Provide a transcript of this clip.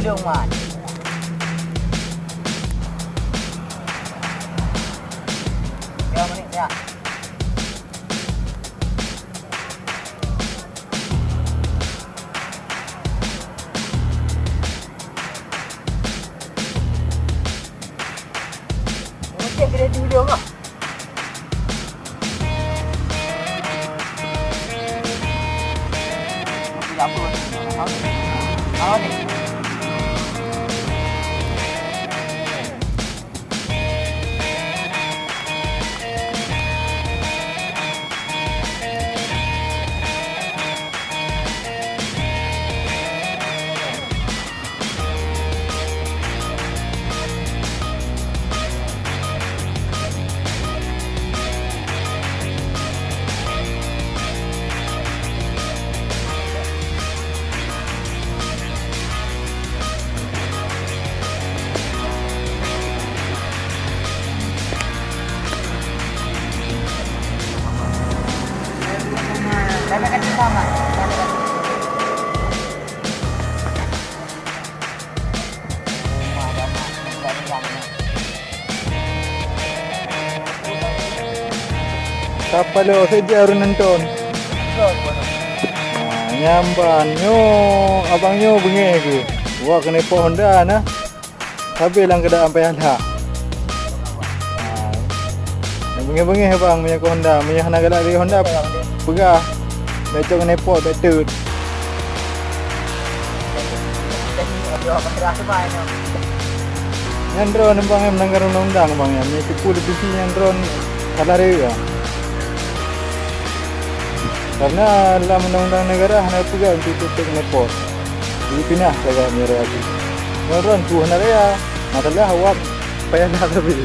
hidung man. Ya menit ya. Mungkin kena video kah? Apa? Apa ni? Dapat kaki sama. Siapa lo saja harus nonton. Nyamban nyo, abang nyo bengih ke. Wah kena pohon dah nah. Habis lang kada sampai ada. Bengih-bengih bang punya Honda, punya nak galak dari Honda. Pegah. Becok kena pot betul. Yang drone bang yang melanggar undang-undang bang ya. Ni tipu lebih yang drone salah dia. Karena dalam undang-undang negara hanya pegang untuk tutup nepot. Jadi pindah saja mereka itu. Orang tu hendak ya. Masalah awak payah dah tapi.